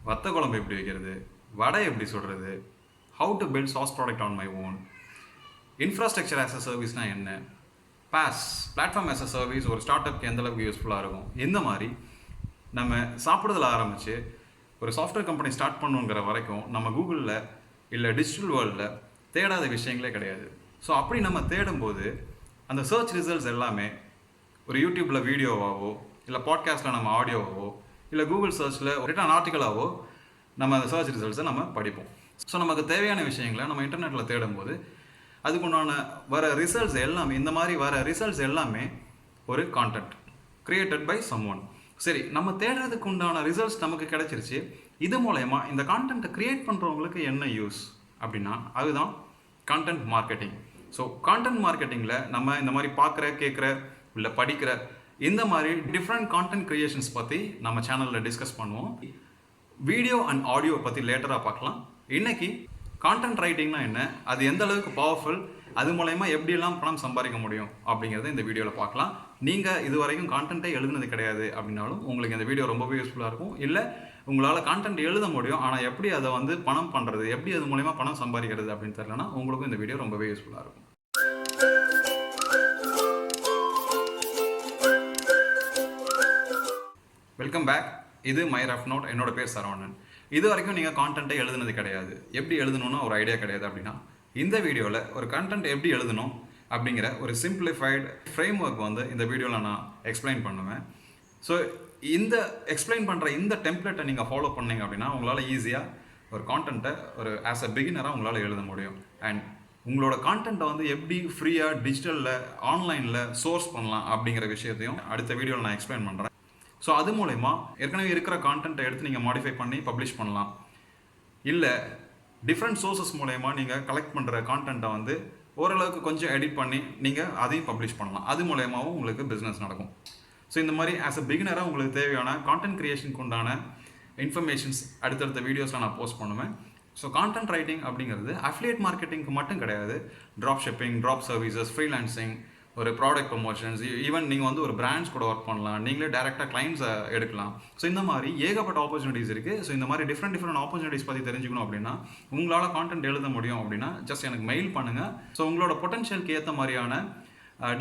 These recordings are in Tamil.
வத்த குழம்பு எப்படி வைக்கிறது, வடை எப்படி சுடுறது, how to build SaaS product on my own, infrastructure as a சர்வீஸ்னால் என்ன, PaaS platform as a service ஒரு ஸ்டார்ட் அப்க்கு எந்தளவுக்கு யூஸ்ஃபுல்லாக இருக்கும். இந்த மாதிரி நம்ம சாப்பிட்றதுல ஆரம்பித்து ஒரு சாஃப்ட்வேர் கம்பெனி ஸ்டார்ட் பண்ணுங்கிற வரைக்கும் நம்ம கூகுளில் இல்லை டிஜிட்டல் வேர்ல்டில் தேடாத விஷயங்களே கிடையாது. ஸோ அப்படி நம்ம தேடும்போது அந்த சர்ச் ரிசல்ட்ஸ் எல்லாமே ஒரு யூடியூப்பில் வீடியோவாகவோ இல்லை பாட்காஸ்ட்டில் நம்ம ஆடியோவாகவோ இல்லை கூகுள் சர்ச்சில் ரிட்டன் ஆர்டிக்கலாகவோ நம்ம அந்த சர்ச் ரிசல்ட்ஸை நம்ம படிப்போம். ஸோ நமக்கு தேவையான விஷயங்களை நம்ம இன்டர்நெட்டில் தேடும்போது அதுக்குண்டான வர ரிசல்ட்ஸ் எல்லாமே இந்த மாதிரி வர ரிசல்ட்ஸ் எல்லாமே ஒரு content created by someone. சரி, நம்ம தேடுறதுக்கு உண்டான ரிசல்ட்ஸ் நமக்கு கிடைச்சிருச்சு. இது மூலயமா இந்த கான்டென்ட்டை க்ரியேட் பண்ணுறவங்களுக்கு என்ன யூஸ் அப்படின்னா அதுதான் கான்டென்ட் மார்க்கெட்டிங். ஸோ கான்டென்ட் மார்க்கெட்டிங்கில் நம்ம இந்த மாதிரி பார்க்குற கேட்குற இல்லை படிக்கிற இந்த மாதிரி டிஃப்ரெண்ட் கான்டென்ட் க்ரியேஷன்ஸ் பற்றி நம்ம சேனலில் டிஸ்கஸ் பண்ணுவோம். வீடியோ அண்ட் ஆடியோ பற்றி லேட்டராக பார்க்கலாம். இன்றைக்கி கான்டென்ட் ரைட்டிங்னா என்ன, அது எந்த அளவுக்கு பவர்ஃபுல், அது மூலயமா எப்படியெல்லாம் பணம் சம்பாதிக்க முடியும் அப்படிங்கிறத இந்த வீடியோவில் பார்க்கலாம். நீங்கள் இது வரைக்கும் கான்டென்ட்டே எழுதுனது கிடையாது அப்படின்னாலும் உங்களுக்கு இந்த வீடியோ ரொம்பவே யூஸ்ஃபுல்லாக இருக்கும். இல்லை உங்களால் கான்டென்ட் எழுத முடியும், ஆனால் எப்படி அதை வந்து பணம் பண்ணுறது, எப்படி அது மூலயமா பணம் சம்பாதிக்கிறது அப்படின்னு தெரியலனா உங்களுக்கும் இந்த வீடியோ ரொம்பவே யூஸ்ஃபுல்லாக இருக்கும். Welcome back. இது மை ரஃப் நோட். என்னோட பேர் சரவணன். இது வரைக்கும் நீங்கள் கான்டென்ட்டை எழுதுனது கிடையாது, எப்படி எழுதணும்னு ஒரு ஐடியா கிடையாது அப்படின்னா இந்த வீடியோவில் ஒரு கான்டென்ட் எப்படி எழுதணும் அப்படிங்கிற ஒரு சிம்பிளிஃபைடு ஃப்ரேம் ஒர்க் வந்து இந்த வீடியோவில் நான் எக்ஸ்பிளைன் பண்ணுவேன். ஸோ இந்த எக்ஸ்பிளைன் பண்ணுற இந்த டெம்ப்ளேட்டை நீங்கள் ஃபாலோ பண்ணீங்க அப்படின்னா உங்களால் ஈஸியாக ஒரு கான்டென்ட்டை ஒரு ஆஸ் அ பிகினராக உங்களால் எழுத முடியும். அண்ட் உங்களோட கான்டென்ட்டை வந்து எப்படி ஃப்ரீயாக டிஜிட்டலில் ஆன்லைனில் சோர்ஸ் பண்ணலாம் அப்படிங்கிற விஷயத்தையும் அடுத்த வீடியோவில் நான் எக்ஸ்பிளைன் பண்ணுறேன். ஸோ அது மூலயமா ஏற்கனவே இருக்கிற கான்டென்ட்டை எடுத்து நீங்கள் மாடிஃபை பண்ணி பப்ளிஷ் பண்ணலாம். இல்லை டிஃப்ரெண்ட் சோர்ஸஸ் மூலயமா நீங்கள் கலெக்ட் பண்ணுற கான்டென்ட்டை வந்து ஓரளவுக்கு கொஞ்சம் எடிட் பண்ணி நீங்கள் அதையும் பப்ளிஷ் பண்ணலாம். அது மூலயமாவும் உங்களுக்கு பிஸ்னஸ் நடக்கும். ஸோ இந்த மாதிரி ஆஸ் அ பிகினராக உங்களுக்கு தேவையான கான்டென்ட் க்ரியேஷனுக்கு உண்டான இன்ஃபர்மேஷன்ஸ் அடுத்தடுத்த வீடியோஸில் நான் போஸ்ட் பண்ணுவேன். ஸோ கான்டென்ட் ரைட்டிங் அப்படிங்கிறது அஃபிலியேட் மார்க்கெட்டிங்க்கு மட்டும் கிடையாது. Drop shipping, drop services, freelancing, ஒரு ப்ராடக்ட் ப்ரொமோஷன்ஸ், ஈவன் நீங்கள் வந்து ஒரு பிராண்ட்ஸ் கூட ஒர்க் பண்ணலாம், நீங்களே டேரெக்டாக கிளைண்ட்ஸை எடுக்கலாம். ஸோ இந்த மாதிரி ஏகப்பட்ட ஆப்பர்ச்சுனிட்டிஸ் இருக்குது. ஸோ இந்த மாதிரி டிஃப்ரெண்ட் ஆப்பர்ச்சுனிட்டிஸ் பற்றி தெரிஞ்சுக்கணும் அப்படின்னா உங்களால் கான்டென்ட் எழுத முடியும் அப்படின்னா ஜஸ்ட் எனக்கு மெயில் பண்ணுங்கள். ஸோ உங்களோட பொட்டன்ஷியலுக்கு ஏற்ற மாதிரியான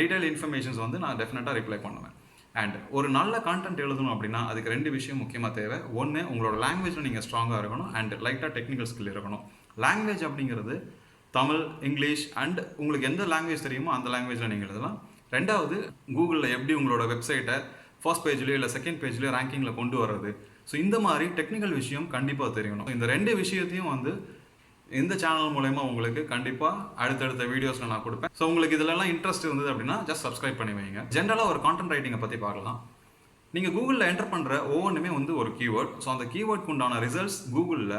டீட்டெயில் இன்ஃபர்மேஷன்ஸ் வந்து நான் டெஃபினட்டாக ரிப்ளை பண்ணுவேன். அண்ட் ஒரு நல்ல கான்டென்ட் எழுதணும் அப்படின்னா அதுக்கு 2 விஷயம் முக்கியமாக தேவை. ஒன்று, உங்களோட லாங்குவேஜில் நீங்கள் ஸ்ட்ராங்காக இருக்கணும். அண்ட் லைட்டாக டெக்னிக்கல் ஸ்கில் இருக்கணும். லாங்குவேஜ் அப்படிங்கிறது தமிழ், இங்கிலீஷ் அண்ட் உங்களுக்கு எந்த லாங்குவேஜ் தெரியுமோ அந்த லாங்குவேஜில் நீங்கள் எழுதலாம். 2வது, கூகுளில் எப்படி உங்களோட வெப்சைட்டை ஃபர்ஸ்ட் பேஜ்லேயோ இல்லை செகண்ட் பேஜ்லேயோ ரேங்கிங்கில் கொண்டு வர்றது. ஸோ இந்த மாதிரி டெக்னிக்கல் விஷயம் கண்டிப்பாக தெரியணும். இந்த 2 விஷயத்தையும் வந்து இந்த சேனல் மூலயமா உங்களுக்கு கண்டிப்பாக அடுத்தடுத்த வீடியோஸில் நான் கொடுப்பேன். ஸோ உங்களுக்கு இதிலெல்லாம் இன்ட்ரெஸ்ட் இருந்தது அப்படின்னா ஜஸ்ட் சப்ஸ்கிரைப் பண்ணி வைங்க. ஜென்ரலாக ஒரு கான்டென்ட் ரைட்டிங்கை பற்றி பார்க்கலாம். நீங்கள் கூகுளில் என்டர் பண்ணுற ஒவ்வொன்றுமே வந்து ஒரு கீவேர்ட். ஸோ அந்த கீவேர்டுக்கு உண்டான ரிசல்ட்ஸ் கூகுளில்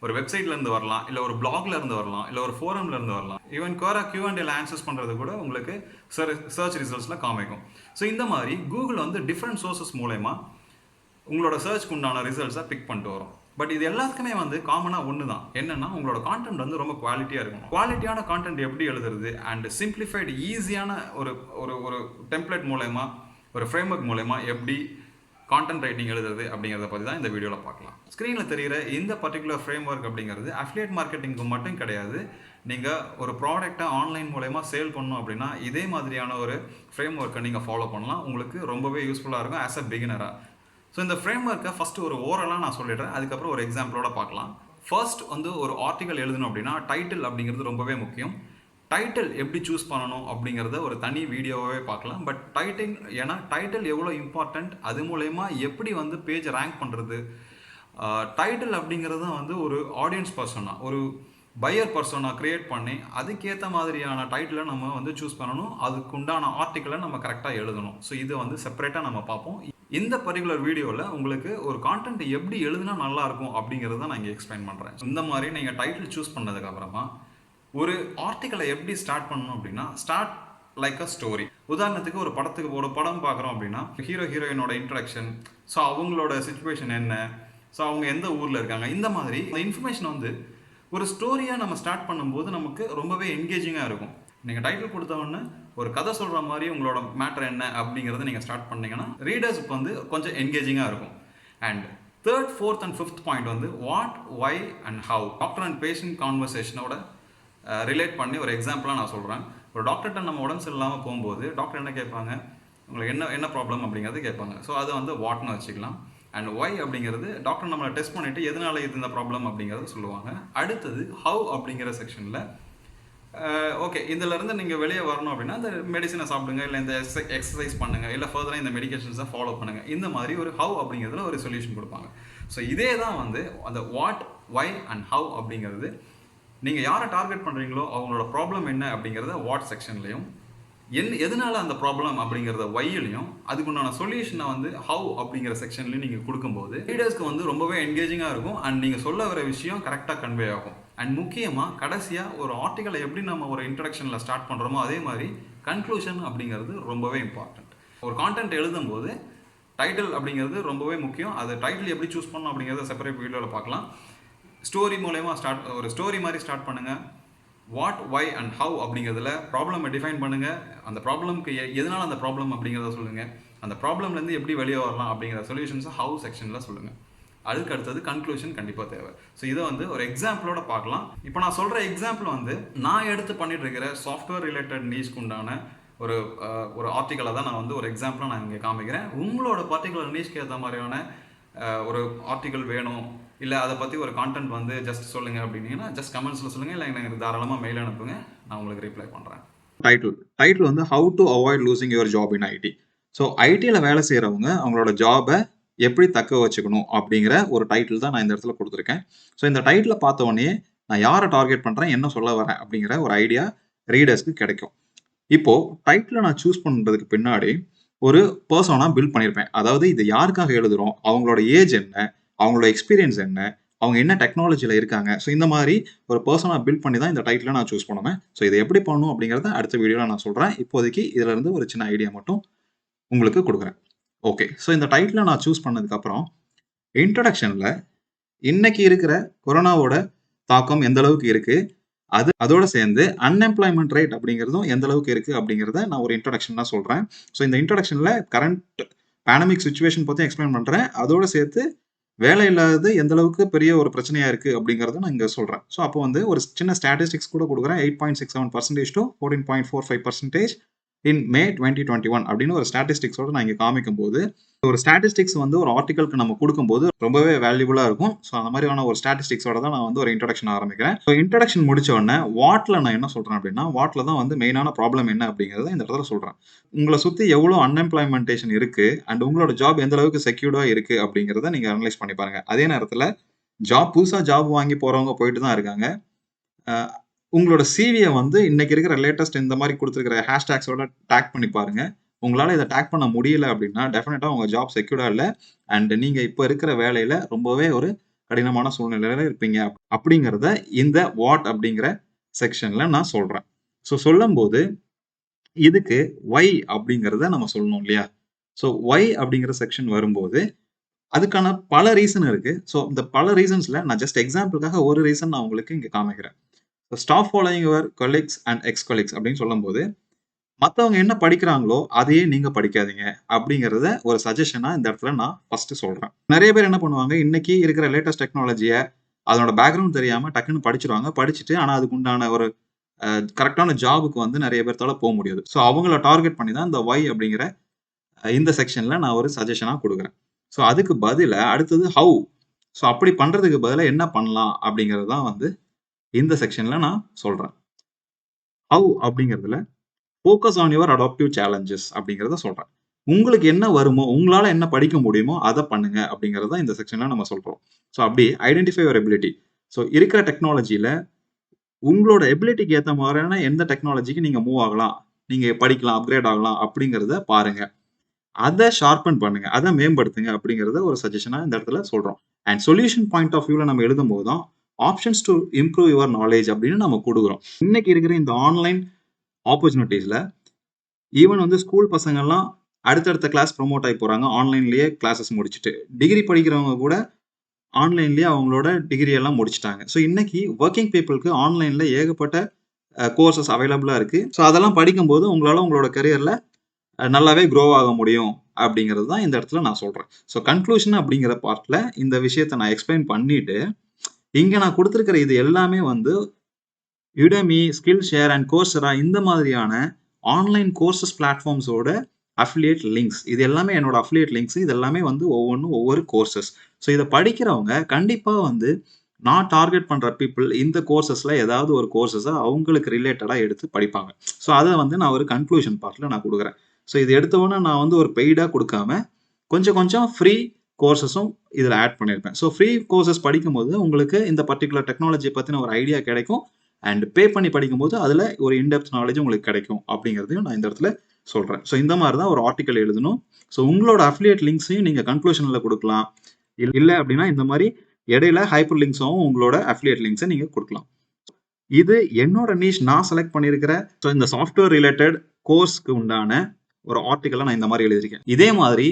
ஒரு வெப்சைட்லேருந்து வரலாம், இல்லை ஒரு பிளாக்லேருந்து வரலாம், இல்லை ஒரு ஃபோரம்லேருந்து வரலாம். ஈவன் Q&A ஆன்சர்ஸ் பண்ணுறது கூட உங்களுக்கு சர்ச் ரிசல்ட்ஸில் காமிக்கும். ஸோ இந்த மாதிரி கூகுள் வந்து டிஃப்ரெண்ட் சோர்சஸ் மூலயமா உங்களோட சர்ச்க்கு உண்டான ரிசல்ட்ஸை பிக் பண்ணிட்டு வரும். பட் இது எல்லாத்துக்குமே வந்து காமனாக ஒன்று தான், என்னென்னா உங்களோட கான்டென்ட் வந்து ரொம்ப குவாலிட்டியாக இருக்கணும். குவாலிட்டியான கான்டென்ட் எப்படி எழுதுறது அண்ட் சிம்பிளிஃபைடு ஈஸியான ஒரு ஒரு டெம்ப்ளேட் மூலயமா, ஒரு ஃப்ரேம் ஒர்க் மூலயமா எப்படி கான்டென்ட் ரைட்டிங் எழுதுறது அப்படிங்கிறத பற்றி தான் இந்த வீடியோவில் பார்க்கலாம். ஸ்க்ரீனில் தெரிகிற இந்த பர்டிகுலர் ஃப்ரேம் ஒர்க் அப்படிங்கிறது அஃபிலியேட் மார்க்கெட்டிங்க்கு மட்டும் கிடையாது. நீங்கள் ஒரு ப்ராடக்டை ஆன்லைன் மூலயமா சேல் பண்ணணும் அப்படின்னா இதே மாதிரியான ஒரு ஃப்ரேம் ஒர்க்கை நீங்கள் ஃபாலோ பண்ணலாம். உங்களுக்கு ரொம்பவே யூஸ்ஃபுல்லாக இருக்கும் ஆஸ் அ பிகினராக. ஸோ இந்த ஃப்ரேம் ஒர்க்கை ஃபஸ்ட்டு ஒரு ஓரலாக நான் சொல்லிடுறேன், அதுக்கப்புறம் ஒரு எக்ஸாம்பிளோட பார்க்கலாம். ஃபர்ஸ்ட் வந்து ஒரு ஆர்டிக்கல் எழுதணும் அப்படின்னா டைட்டில் அப்படிங்கிறது ரொம்பவே முக்கியம். டைட்டில் எப்படி சூஸ் பண்ணணும் அப்படிங்கிறத ஒரு தனி வீடியோவே பார்க்கலாம். பட் டைட்டில் எவ்வளோ இம்பார்ட்டண்ட், அது மூலயமா எப்படி வந்து பேஜ் ரேங்க் பண்ணுறது. டைட்டில் அப்படிங்கிறது வந்து ஒரு ஆடியன்ஸ் பர்சனாக, ஒரு பையர் பர்சனாக க்ரியேட் பண்ணி அதுக்கேற்ற மாதிரியான டைட்டிலை நம்ம வந்து சூஸ் பண்ணணும். அதுக்கு உண்டான ஆர்டிக்கலை நம்ம கரெக்டாக எழுதணும். ஸோ இதை வந்து செப்பரேட்டாக நம்ம பார்ப்போம். இந்த பர்டிகுலர் வீடியோவில் உங்களுக்கு ஒரு கான்டென்ட் எப்படி எழுதுனா நல்லாயிருக்கும் அப்படிங்கிறத நான் இங்கே எக்ஸ்பிளைன் பண்ணுறேன். இந்த மாதிரி நீங்கள் டைட்டில் சூஸ் பண்ணதுக்கப்புறமா ஒரு ஆர்டிக்கலை எப்படி ஸ்டார்ட் பண்ணணும் அப்படின்னா ஸ்டார்ட் லைக் அ ஸ்டோரி. உதாரணத்துக்கு ஒரு படம் பார்க்குறோம் அப்படின்னா ஹீரோயினோட இன்ட்ரடக்ஷன், ஸோ அவங்களோட சிச்சுவேஷன் என்ன, ஸோ அவங்க எந்த ஊரில் இருக்காங்க, இந்த மாதிரி இந்த இன்ஃபர்மேஷன் வந்து ஒரு ஸ்டோரியாக நம்ம ஸ்டார்ட் பண்ணும்போது நமக்கு ரொம்பவே என்கேஜிங்காக இருக்கும். நீங்கள் டைட்டில் கொடுத்தவொடனே ஒரு கதை சொல்கிற மாதிரி உங்களோட மேட்டர் என்ன அப்படிங்கிறத நீங்கள் ஸ்டார்ட் பண்ணிங்கன்னா ரீடர்ஸுக்கு வந்து கொஞ்சம் என்கேஜிங்காக இருக்கும். And third, fourth and fifth point வந்து what, why and how. Doctor and patient கான்வர்சேஷனோட ரிலேட் பண்ணி ஒரு எக்ஸாம்பிளாக நான் சொல்கிறேன். ஒரு டாக்டர்கிட்ட நம்ம உடம்பு சரியில்லாமல் போகும்போது டாக்டர் என்ன கேட்பாங்க, உங்களுக்கு என்ன ப்ராப்ளம் அப்படிங்கிறது கேட்பாங்க. ஸோ அது வந்து வாட்னு வச்சுக்கலாம். அண்ட் ஒய் அப்படிங்கிறது டாக்டர் நம்மளை டெஸ்ட் பண்ணிவிட்டு எதனால இது இந்த ப்ராப்ளம் அப்படிங்கிறத சொல்லுவாங்க. அடுத்தது ஹவு அப்படிங்கிற செக்ஷனில் ஓகே இதிலேருந்து நீங்கள் வெளியே வரணும் அப்படின்னா இந்த மெடிசனை சாப்பிடுங்க, இல்லை இந்த எக்ஸசைஸ் பண்ணுங்கள், இல்லை ஃபர்தராக இந்த மெடிக்கேஷன்ஸை ஃபாலோ பண்ணுங்கள். இந்த மாதிரி ஒரு ஹவு அப்படிங்கிறதுல ஒரு சொல்யூஷன் கொடுப்பாங்க. ஸோ இதே தான் வந்து அந்த வாட், ஒய் அண்ட் ஹவு அப்படிங்கிறது நீங்கள் யாரை டார்கெட் பண்ணுறீங்களோ அவங்களோட ப்ராப்ளம் என்ன அப்படிங்கிறத வாட் செக்ஷன்லையும், எதனால அந்த ப்ராப்ளம் அப்படிங்கிறத ஒய்லையும், அதுக்குண்டான சொல்யூஷனை வந்து ஹவு அப்படிங்கிற செக்ஷன்லையும் நீங்கள் கொடுக்கும்போது ரீடர்ஸ்க்கு வந்து ரொம்பவே என்கேஜிங்காக இருக்கும். அண்ட் நீங்கள் சொல்ல வர விஷயம் கரெக்டாக கன்வே ஆகும். அண்ட் முக்கியமாக கடைசியாக ஒரு ஆர்டிக்கலை எப்படி நம்ம ஒரு இன்ட்ரடக்ஷனில் ஸ்டார்ட் பண்ணுறோமோ அதே மாதிரி கன்க்ளூஷன் அப்படிங்கிறது ரொம்பவே இம்பார்ட்டண்ட். ஒரு கான்டென்ட் எழுதும்போது டைட்டில் அப்படிங்கிறது ரொம்பவே முக்கியம். அது டைட்டில் எப்படி சூஸ் பண்ணணும் அப்படிங்கிறத செப்பரேட் வீடியோவில் பார்க்கலாம். ஸ்டோரி மூலயமா ஒரு ஸ்டோரி மாதிரி ஸ்டார்ட் பண்ணுங்கள். வாட், ஒய் அண்ட் ஹவு அப்படிங்கிறதுல ப்ராப்ளமை டிஃபைன் பண்ணுங்கள். அந்த ப்ராப்ளம்க்கு எதனால் அந்த ப்ராப்ளம் அப்படிங்கிறத சொல்லுங்கள். அந்த ப்ராப்ளம்லேருந்து எப்படி வெளியே வரலாம் அப்படிங்கிற சொல்யூஷன்ஸை ஹவு செக்ஷனில் சொல்லுங்கள். அதுக்கு அடுத்தது கன்க்ளூஷன் கண்டிப்பாக தேவை. ஸோ இதை வந்து ஒரு எக்ஸாம்பிளோட பார்க்கலாம். இப்போ நான் சொல்கிற எக்ஸாம்பிள் வந்து நான் எடுத்து பண்ணிட்டு இருக்கிற சாஃப்ட்வேர் ரிலேட்டட் நீட்ஸ்க்கு உண்டான ஒரு ஆர்டிக்கலை தான் நான் வந்து ஒரு எக்ஸாம்பிளாக நான் இங்கே காமிக்கிறேன். உங்களோட பர்டிகுலர் நீட்ஸ்க்கு ஏற்ற மாதிரியான ஒரு ஆர்டிக்கல் வேணும், இல்லை அதை பற்றி ஒரு கான்டென்ட் வந்து ஜஸ்ட் சொல்லுங்கள் அப்படின்னீங்கன்னா ஜஸ்ட் கமெண்ட்ஸில் சொல்லுங்கள், இல்லை எனக்கு தாராளமாக மெயில் அனுப்புங்க, நான் உங்களுக்கு ரிப்ளை பண்ணுறேன். டைட்டில் வந்து how to avoid losing your job in IT. So ஐடியில் வேலை செய்கிறவங்க அவங்களோட ஜாபை எப்படி தக்க வச்சுக்கணும் அப்படிங்கிற ஒரு டைட்டில் தான் நான் இந்த இடத்துல கொடுத்துருக்கேன். ஸோ இந்த டைட்டில் பார்த்த உடனே நான் யாரை டார்கெட் பண்ணுறேன், என்ன சொல்ல வரேன் அப்படிங்கிற ஒரு ஐடியா ரீடர்ஸ்க்கு கிடைக்கும். இப்போது டைட்டில் நான் சூஸ் பண்ணுறதுக்கு பின்னாடி ஒரு பர்சனாக பில்ட் பண்ணியிருப்பேன். அதாவது இது யாருக்காக எழுதுகிறோம், அவங்களோட ஏஜ் என்ன, அவங்களோட எக்ஸ்பீரியன்ஸ் என்ன, அவங்க என்ன டெக்னாலஜியில் இருக்காங்க. ஸோ இந்த மாதிரி ஒரு பர்சனாக பில்ட் பண்ணி தான் இந்த டைட்டிலை நான் சூஸ் பண்ணுவேன். ஸோ இதை எப்படி பண்ணணும் அப்படிங்கிறத அடுத்த வீடியோவில் நான் சொல்கிறேன். இப்போதைக்கு இதிலேருந்து ஒரு சின்ன ஐடியா மட்டும் உங்களுக்கு கொடுக்குறேன். ஓகே, ஸோ இந்த டைட்டிலை நான் சூஸ் பண்ணதுக்கப்புறம் இன்ட்ரடக்ஷனில் இன்னைக்கு இருக்கிற கொரோனாவோட தாக்கம் எந்த அளவுக்கு இருக்குது, அதோட சேர்ந்து அன்எம்ப்ளாய்மெண்ட் ரேட் அப்படிங்கிறதும் எந்த அளவுக்கு இருக்குது அப்படிங்கிறத நான் ஒரு இன்ட்ரடக்ஷன் தான் சொல்கிறேன். ஸோ இந்த இன்ட்ரடக்ஷனில் கரண்ட் பேண்டமிக் சுச்சுவேஷன் பற்றி எக்ஸ்பிளைன் பண்ணுறேன். அதோடு சேர்த்து வேலை இல்லாதது எந்த அளவுக்கு பெரிய ஒரு பிரச்சனையாக இருக்குது அப்படிங்கிறத நான் இங்கே சொல்கிறேன். ஸோ அப்போ வந்து ஒரு சின்ன ஸ்டாட்டிஸ்டிக்ஸ் கூட கொடுக்குறேன். 8.67% to 14.45% இன் மே 2021 அப்படின்னு ஒரு ஸ்டாட்டிஸ்டிக்ஸோட நான் இங்கே காமிக்கும் போது, ஒரு ஸ்டாட்டிஸ்டிக்ஸ் வந்து ஒரு ஆர்டிகலுக்கு நம்ம கொடுக்கும்போது ரொம்பவே வேல்யூபுளாக இருக்கும். ஸோ அந்த மாதிரியான ஒரு ஸ்டாட்டிஸ்டிக்ஸோட தான் நான் வந்து ஒரு இன்ட்ரடக்ஷன் ஆரம்பிக்கிறேன். ஸோ இன்ட்ரடக்ஷன் முடிச்ச உடனே வாட்டில் நான் என்ன சொல்கிறேன் அப்படின்னா, வாட்டில் தான் வந்து மெயினான ப்ராப்ளம் என்ன அப்படிங்கிறத இந்த இடத்துல சொல்கிறேன். உங்களை சுற்றி எவ்வளோ அன்எம்ப்ளாய்மெண்டேஷன் இருக்குது அண்ட் உங்களோட ஜாப் எந்த அளவுக்கு செக்யூர்டாக இருக்குது அப்படிங்கிறத நீங்கள் அனலைஸ் பண்ணி பாருங்க. அதே நேரத்தில் புதுசாக ஜாப் வாங்கி போகிறவங்க போயிட்டு தான் இருக்காங்க. உங்களோட சிவியை வந்து இன்னைக்கு இருக்கிற லேட்டஸ்ட் இந்த மாதிரி கொடுத்துருக்கிற ஹேஷ்டேக்ஸோட டேக் பண்ணி பாருங்க. உங்களால் இதை டேக் பண்ண முடியல அப்படின்னா டெஃபினட்டாக உங்கள் ஜாப் செக்யூர்டாக இல்லை அண்ட் நீங்கள் இப்போ இருக்கிற வேலையில் ரொம்பவே ஒரு கடினமான சூழ்நிலையில் இருப்பீங்க அப்படிங்கிறத இந்த வாட் அப்படிங்கிற செக்ஷனில் நான் சொல்கிறேன். ஸோ சொல்லும்போது இதுக்கு ஒய் அப்படிங்கிறத நம்ம சொல்லணும் இல்லையா? ஸோ ஒய் அப்படிங்கிற செக்ஷன் வரும்போது அதுக்கான பல ரீசன் இருக்குது. ஸோ இந்த பல ரீசன்ஸில் நான் ஜஸ்ட் எக்ஸாம்பிளுக்காக ஒரு ரீசன் நான் உங்களுக்கு இங்கே காமிக்கிறேன். Stop following your colleagues and X colleagues அப்படின்னு சொல்லும்போது மற்றவங்க என்ன படிக்கிறாங்களோ அதையே நீங்க படிக்காதீங்க அப்படிங்கிறத ஒரு சஜஷனா இந்த இடத்துல நான் ஃபர்ஸ்ட் சொல்றேன். நிறைய பேர் என்ன பண்ணுவாங்க, இன்னைக்கு இருக்கிற லேட்டஸ்ட் டெக்னாலஜியை அதனோட பேக்ரவுண்ட் தெரியாம டக்குன்னு படிச்சிருவாங்க. படிச்சுட்டு ஆனா அதுக்கு உண்டான ஒரு கரெக்டான ஜாபுக்கு வந்து நிறைய பேர்த்தால போக முடியாது. ஸோ அவங்கள டார்கெட் பண்ணி தான் இந்த ஒய் அப்படிங்கிற இந்த செக்ஷன்ல நான் ஒரு சஜஷனா கொடுக்குறேன். ஸோ அதுக்கு பதிலா அடுத்தது ஹவு. ஸோ அப்படி பண்றதுக்கு பதிலாக என்ன பண்ணலாம் அப்படிங்கிறது தான் வந்து இந்த செக்ஷன்ல நான் சொல்றேன். ஹவு அப்படிங்கிறதுல focus on your adaptive challenges அப்படிங்கிறத சொல்றேன். உங்களுக்கு என்ன வருமோ, உங்களால என்ன படிக்க முடியுமோ அதை பண்ணுங்க அப்படிங்கிறத இந்த செக்ஷன்ல நம்ம சொல்றோம். ஸோ அப்படி ஐடென்டிஃபை யுவர் எபிலிட்டி. ஸோ இருக்கிற டெக்னாலஜியில உங்களோட எபிலிட்டிக்கு ஏற்ற மாதிரியான எந்த டெக்னாலஜிக்கு நீங்க மூவ் ஆகலாம், நீங்க படிக்கலாம், அப்கிரேட் ஆகலாம் அப்படிங்கிறத பாருங்க. அதை ஷார்பன் பண்ணுங்க, அதை மேம்படுத்துங்க அப்படிங்கிறத ஒரு சஜஷனா இந்த இடத்துல சொல்றோம். அண்ட் சொல்யூஷன் பாயிண்ட் ஆஃப் வியூல நம்ம எழுதும் போது தான் options to improve your knowledge அப்படின்னு நம்ம கொடுக்குறோம். இன்னைக்கு இருக்கிற இந்த ஆன்லைன் ஆப்பர்ச்சுனிட்டிஸ்ல ஈவன் வந்து ஸ்கூல் பசங்கள்லாம் அடுத்தடுத்த கிளாஸ் ப்ரொமோட் ஆகி போறாங்க. ஆன்லைன்லயே கிளாஸஸ் முடிச்சுட்டு டிகிரி படிக்கிறவங்க கூட ஆன்லைன்லயே அவங்களோட டிகிரி எல்லாம் முடிச்சுட்டாங்க. ஸோ இன்னைக்கு ஒர்க்கிங் பீப்புளுக்கு ஆன்லைன்ல ஏகப்பட்ட கோர்சஸ் அவைலபிளா இருக்கு. ஸோ அதெல்லாம் படிக்கும்போது உங்களால உங்களோட கரியர்ல நல்லாவே க்ரோ ஆக முடியும் அப்படிங்கிறது தான் இந்த இடத்துல நான் சொல்றேன். ஸோ கன்க்ளூஷன் அப்படிங்கிற பார்ட்ல இந்த விஷயத்த நான் எக்ஸ்பிளைன் பண்ணிட்டு, இங்க நான் குடுத்திருக்கிற இது எல்லாமே வந்து Udemy, Skillshare அண்ட் Coursera இந்த மாதிரியான ஆன்லைன் கோர்சஸ் பிளாட்ஃபார்ம்ஸோட அஃபிலியேட் லிங்க்ஸ். இது எல்லாமே என்னோட அஃபிலியேட் லிங்க்ஸ். இது எல்லாமே வந்து ஒவ்வொன்னும் ஒவ்வொரு கோர்சஸ். ஸோ இத படிக்கிறவங்க கண்டிப்பா வந்து நான் டார்கெட் பண்ற பீப்பிள் இந்த கோர்சஸ்ல ஏதாவது ஒரு கோர்சஸ அவங்களுக்கு ரிலேட்டடா எடுத்து படிப்பாங்க. ஸோ அத வந்து நான் ஒரு கன்க்ளூஷன் பார்ட்ல நான் குடுக்குறேன். ஸோ இது எடுத்த உடனே நான் வந்து ஒரு பெய்டா குடுக்காம, கொஞ்சம் கொஞ்சம் ஃப்ரீ கோர்சஸும் இதுல ஆட் பண்ணியிருப்பேன். ஸோ ஃப்ரீ கோர்சஸ் படிக்கும்போது உங்களுக்கு இந்த பர்ட்டிகுலர் டெக்னாலஜி பத்தின ஒரு ஐடியா கிடைக்கும். அண்ட் பே பண்ணி படிக்கும்போது அதுல ஒரு இன்டெப்த் நாலேஜ் உங்களுக்கு கிடைக்கும் அப்படிங்கிறதையும் நான் இந்த இடத்துல சொல்றேன். ஸோ இந்த மாதிரி தான் ஒரு ஆர்டிக்கல் எழுதணும். ஸோ உங்களோட அஃபிலியேட் லிங்க்ஸையும் நீங்க கன்க்ளூஷன்ல கொடுக்கலாம். இல்ல அப்படின்னா இந்த மாதிரி இடையில ஹைப்பர் லிங்க்ஸும் உங்களோட அஃபிலியேட் லிங்க்ஸை நீங்க கொடுக்கலாம். இது என்னோட நீஷ் நான் செலக்ட் பண்ணியிருக்கிற ஸோ இந்த சாஃப்ட்வேர் ரிலேட்டட் கோர்ஸ்க்கு உண்டான ஒரு ஆர்டிக்கலை நான் இந்த மாதிரி எழுதியிருக்கேன். இதே மாதிரி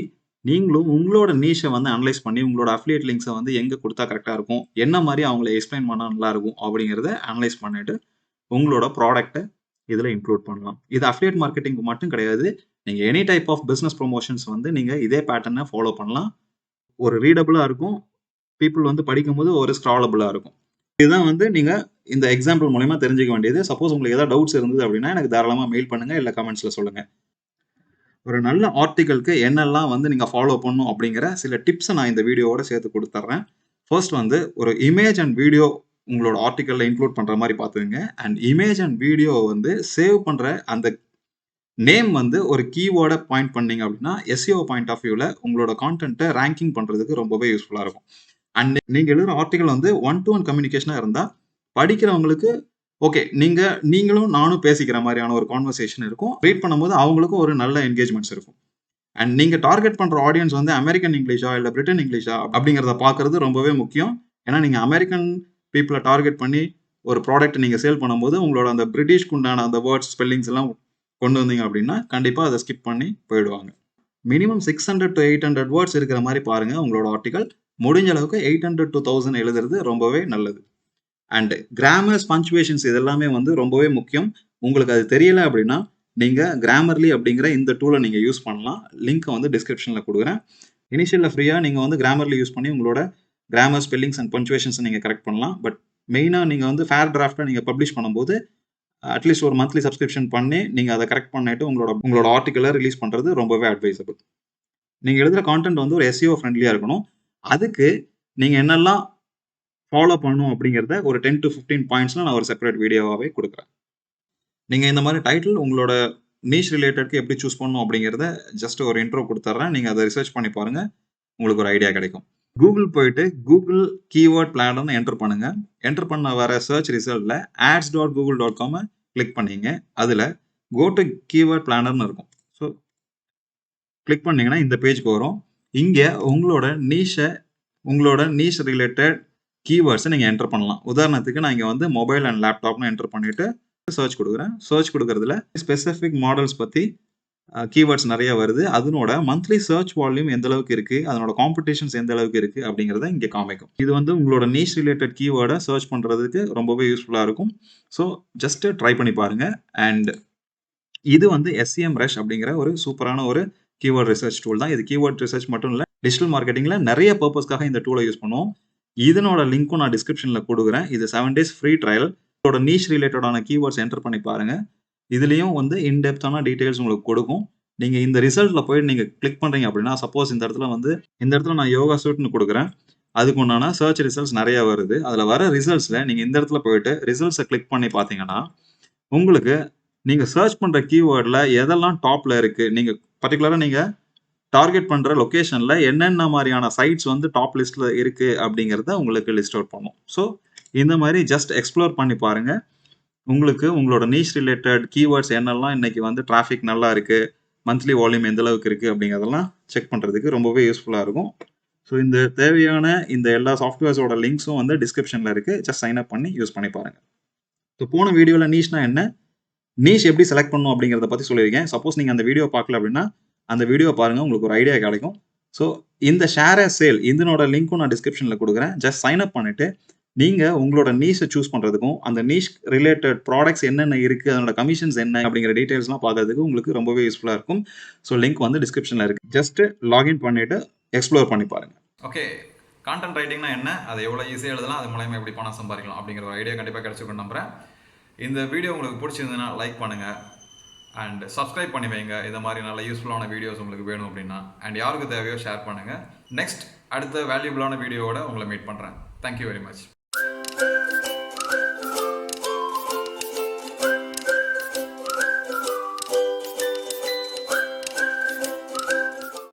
நீங்களும் உங்களோட நீஷை வந்து அனலைஸ் பண்ணி உங்களோட அஃபிலியேட் லிங்க்ஸை வந்து எங்கே கொடுத்தா கரெக்டாக இருக்கும், என்ன மாதிரி அவங்கள எக்ஸ்பிளைன் பண்ணால் நல்லா இருக்கும் அப்படிங்கிறத அனலைஸ் பண்ணிட்டு உங்களோட ப்ராடக்ட்டை இதில் இன்க்ளூட் பண்ணலாம். இது அஃபிலியேட் மார்க்கெட்டிங்க்கு மட்டும் கிடையாது. நீங்கள் any type of business promotions வந்து நீங்கள் இதே பேட்டர்னை ஃபாலோ பண்ணலாம். ஒரு ரீடபுளாக இருக்கும். பீப்புள் வந்து படிக்கும்போது ஒரு ஸ்க்ராலபுளாக இருக்கும். இதுதான் வந்து நீங்கள் இந்த எக்ஸாம்பிள் மூலமா தெரிஞ்சுக்க வேண்டியது. சப்போஸ் உங்களுக்கு ஏதாவது டவுட்ஸ் இருந்தது அப்படின்னா எனக்கு தாராளமாக மெயில் பண்ணுங்க, இல்லை கமெண்ட்ஸ்ல சொல்லுங்க. ஒரு நல்ல ஆர்டிக்கலுக்கு என்னெல்லாம் வந்து நீங்க ஃபாலோ பண்ணணும் அப்படிங்கிற சில டிப்ஸை நான் இந்த வீடியோவோட சேர்த்து கொடுத்துட்றேன். ஃபர்ஸ்ட் வந்து ஒரு இமேஜ் அண்ட் வீடியோ உங்களோட ஆர்டிக்கல்ல இன்க்ளூட் பண்ற மாதிரி பார்த்துக்கங்க. அண்ட் இமேஜ் அண்ட் வீடியோ வந்து சேவ் பண்ற அந்த நேம் வந்து ஒரு கீவேர்டை பாயிண்ட் பண்ணீங்க அப்படின்னா எஸ்இஓ பாயிண்ட் ஆஃப் வியூல உங்களோட கான்டென்ட்டை ரேங்கிங் பண்றதுக்கு ரொம்பவே யூஸ்ஃபுல்லா இருக்கும். அண்ட் நீங்க எழுதுற ஆர்டிக்கல் வந்து 1-to-1 கம்யூனிகேஷனா இருந்தா படிக்கிறவங்களுக்கு ஓகே நீங்களும் நானும் பேசிக்கிற மாதிரியான ஒரு கான்வர்சேஷன் இருக்கும். ரீட் பண்ணும்போது அவங்களுக்கும் ஒரு நல்ல என்கேஜ்மெண்ட்ஸ் இருக்கும். அண்ட் நீங்க டார்கெட் பண்ற ஆடியன்ஸ் வந்து அமெரிக்கன் இங்கிலீஷா இல்ல பிரிட்டன் இங்கிலீஷா அப்படிங்கிறத பார்க்கறது ரொம்பவே முக்கியம். ஏன்னா நீங்க அமெரிக்கன் பீப்புளை டார்கெட் பண்ணி ஒரு ப்ராடக்ட் நீங்க சேல் பண்ணும்போது உங்களோட அந்த பிரிட்டிஷ்க்கு உண்டான அந்த வேர்ட்ஸ் ஸ்பெல்லிங்ஸ் எல்லாம் கொண்டு வந்தீங்க அப்படின்னா கண்டிப்பா அதை ஸ்கிப் பண்ணி போயிடுவாங்க. மினிமம் 600 to 800 வேர்ட்ஸ் இருக்கிற மாதிரி பாருங்க உங்களோட ஆர்டிகல். முடிஞ்ச அளவுக்கு 800 to 1000 எழுதுறது ரொம்பவே நல்லது. அண்ட் கிராமர்ஸ், பங்க்சுவேஷன்ஸ் இதெல்லாமே வந்து ரொம்பவே முக்கியம். உங்களுக்கு அது தெரியல அப்படின்னா நீங்க கிராமர்லி அப்படிங்கிற இந்த டூலை நீங்க யூஸ் பண்ணலாம். லிங்க் வந்து டிஸ்கிரிப்ஷன்ல கொடுக்குறேன். இனிஷியல்ல ஃப்ரீயா நீங்க வந்து கிராமர்லி யூஸ் பண்ணி உங்களோட கிராமர், ஸ்பெல்லிங்ஸ் அண்ட் பங்க்சுவேஷன்ஸ் நீங்க கரெக்ட் பண்ணலாம். பட் மெயினா நீங்க வந்து ஃபேர் டிராஃப்டா நீங்க பப்ளிஷ் பண்ணும்போது அட்லீஸ்ட் ஒரு மந்த்லி சப்ஸ்கிரிப்ஷன் பண்ணி நீங்க அதை கரெக்ட் பண்ணிட்டு உங்களோட ஆர்டிக்கலை ரிலீஸ் பண்றது ரொம்பவே அட்வைசபிள். நீங்க எழுதுற கான்டென்ட் வந்து ஒரு எஸ்இஓ ஃப்ரெண்ட்லியா இருக்கணும். அதுக்கு நீங்க என்னெல்லாம் ஃபாலோ பண்ணணும் அப்படிங்கிறத ஒரு 10 to 15 பாயிண்ட்ஸ்ல நான் ஒரு செப்பரேட் வீடியோவாவே கொடுக்குறேன். நீங்க இந்த மாதிரி டைட்டில் உங்களோட நீஷ் ரிலேட்டட்க்கு எப்படி சூஸ் பண்ணணும் அப்படிங்கிறத ஜஸ்ட் ஒரு இன்ட்ரோ கொடுத்துட்றேன். நீங்க அதை ரிசர்ச் பண்ணி பாருங்க. உங்களுக்கு ஒரு ஐடியா கிடைக்கும். கூகுள் போயிட்டு கூகுள் கீவேர்ட் பிளானர்னு என்டர் பண்ணுங்க. என்டர் பண்ண வர சர்ச் ரிசல்ட்ல ads.google.com கிளிக் பண்ணீங்க. அதுல கோ டு கீவேர்ட் பிளானர்னு இருக்கும். ஸோ கிளிக் பண்ணீங்கன்னா இந்த பேஜ்க்கு வரும். இங்க உங்களோட நீஷ் ரிலேட்டட் கீவேர்ட்ஸை நீங்க என்டர் பண்ணலாம். உதாரணத்துக்கு நான் இங்க வந்து மொபைல் அண்ட் லேப்டாப்னு என்டர் பண்ணிட்டு சர்ச் கொடுக்குறேன். சர்ச் கொடுக்கறதுல ஸ்பெசிஃபிக் மாடல்ஸ் பத்தி கீவேர்ட்ஸ் நிறைய வருது. அதனோட மந்த்லி சர்ச் வால்யூம் எந்த அளவுக்கு இருக்கு, அதனோட காம்படிஷன்ஸ் எந்த அளவுக்கு இருக்கு அப்படிங்கிறத இங்க காமிக்கும். இது வந்து உங்களோட நீஷ் ரிலேட்டட் கீவேர்டை சர்ச் பண்றதுக்கு ரொம்பவே யூஸ்ஃபுல்லா இருக்கும். ஸோ ஜஸ்ட் ட்ரை பண்ணி பாருங்க. அண்ட் இது வந்து SEM Rush அப்படிங்கிற ஒரு சூப்பரான ஒரு கீவேர்ட் ரிசர்ச் டூல் தான். இது கீவேர்ட் ரிசர்ச் மட்டும் இல்ல, டிஜிட்டல் மார்க்கெட்டிங்ல நிறைய பர்பஸ்க்காக இந்த டூலை யூஸ் பண்ணுவோம். இதனோட லிங்க்கும் நான் டிஸ்கிரிப்ஷன்ல கொடுக்குறேன். இது 7 days ஃப்ரீ ட்ரையல். இதோட நீஷ் ரிலேட்டடான கீவேர்ட்ஸ் என்டர் பண்ணி பாருங்க. இதுலயும் வந்து இன்டெப்த்தான டீடைல்ஸ் உங்களுக்கு கொடுக்கும். நீங்க இந்த ரிசல்ட்ல போயிட்டு நீங்க கிளிக் பண்றீங்க அப்படின்னா, சப்போஸ் இந்த இடத்துல நான் யோகா சூட்னு கொடுக்குறேன். அதுக்கு உண்டான சர்ச் ரிசல்ட்ஸ் நிறைய வருது. அதுல வர ரிசல்ட்ஸ்ல நீங்க இந்த இடத்துல போயிட்டு ரிசல்ட்ஸை கிளிக் பண்ணி பார்த்தீங்கன்னா உங்களுக்கு நீங்க சர்ச் பண்ற கீவேர்ட்ல எதெல்லாம் டாப்ல இருக்கு, நீங்க பர்டிகுலரா நீங்க டார்கெட் பண்ற லொகேஷன்ல என்னென்ன மாதிரியான சைட்ஸ் வந்து டாப் லிஸ்ட்ல இருக்கு அப்படிங்கிறத உங்களுக்கு லிஸ்ட் அவுட் பண்ணும். ஸோ இந்த மாதிரி ஜஸ்ட் எக்ஸ்ப்ளோர் பண்ணி பாருங்க. உங்களுக்கு உங்களோட நீஷ் ரிலேட்டட் கீவேர்ட்ஸ் என்னெல்லாம் இன்னைக்கு வந்து டிராஃபிக் நல்லா இருக்கு, மந்த்லி வால்யூம் எந்த அளவுக்கு இருக்கு அப்படிங்கிறதெல்லாம் செக் பண்றதுக்கு ரொம்பவே யூஸ்ஃபுல்லா இருக்கும். ஸோ இந்த தேவையான இந்த எல்லா சாஃப்ட்வேர்ஸோட லிங்க்ஸும் வந்து டிஸ்கிரிப்ஷன்ல இருக்கு. ஜஸ்ட் சைன் அப் பண்ணி யூஸ் பண்ணி பாருங்க. ஸோ போன வீடியோல நீஷ்னா என்ன, நீஷ் எப்படி செலக்ட் பண்ணணும் அப்படிங்கிறத பத்தி சொல்லியிருக்கேன். சப்போஸ் நீங்க அந்த வீடியோ பார்க்கல அப்படின்னா அந்த வீடியோ பாருங்க, உங்களுக்கு ஒரு ஐடியா கிடைக்கும். ஸோ இந்த ஷேர் அஸ் சேல் இதனோட லிங்க்கும் நான் டிஸ்கிரிப்ஷன்ல கொடுக்குறேன். ஜஸ்ட் சைன் அப் பண்ணிட்டு நீங்கள் உங்களோட நீஷை சூஸ் பண்ணுறதுக்கும் அந்த நீஷ் ரிலேட்டட் ப்ராடக்ட்ஸ் என்னென்ன இருக்குது அதனோட கமிஷன்ஸ் என்ன அப்படிங்கிற டீட்டெயில்ஸ்லாம் பார்க்கறதுக்கு உங்களுக்கு ரொம்பவே யூஸ்ஃபுல்லாக இருக்கும். ஸோ லிங்க் வந்து டிஸ்கிரிப்ஷனில் இருக்குது. ஜஸ்ட்டு லாகின் பண்ணிவிட்டு எக்ஸ்ப்ளோர் பண்ணி பாருங்கள். ஓகே, கான்டென்ட் ரைட்டிங்னா என்ன, அதை எவ்வளோ ஈஸியாக எழுதலாம், அது மூலயமா எப்படி பணம் சம்பாதிக்கலாம் அப்படிங்கிற ஒரு ஐடியா கண்டிப்பாக கிடச்சிருக்குன்னு நம்புகிறேன். இந்த வீடியோ உங்களுக்கு பிடிச்சிருந்ததுன்னா லைக் பண்ணுங்கள் அண்ட் சப்ஸ்கிரைப் பண்ணி வைங்க. இந்த மாதிரி நல்ல யூஸ்ஃபுல்லான வீடியோஸ் உங்களுக்கு வேணும் அப்படின்னா. அண்ட் யாருக்கு தேவையோ ஷேர் பண்ணுங்கள். நெக்ஸ்ட் அடுத்த வேல்யூபிளான வீடியோவோட உங்களை மீட் பண்ணுறேன். Thank you very much.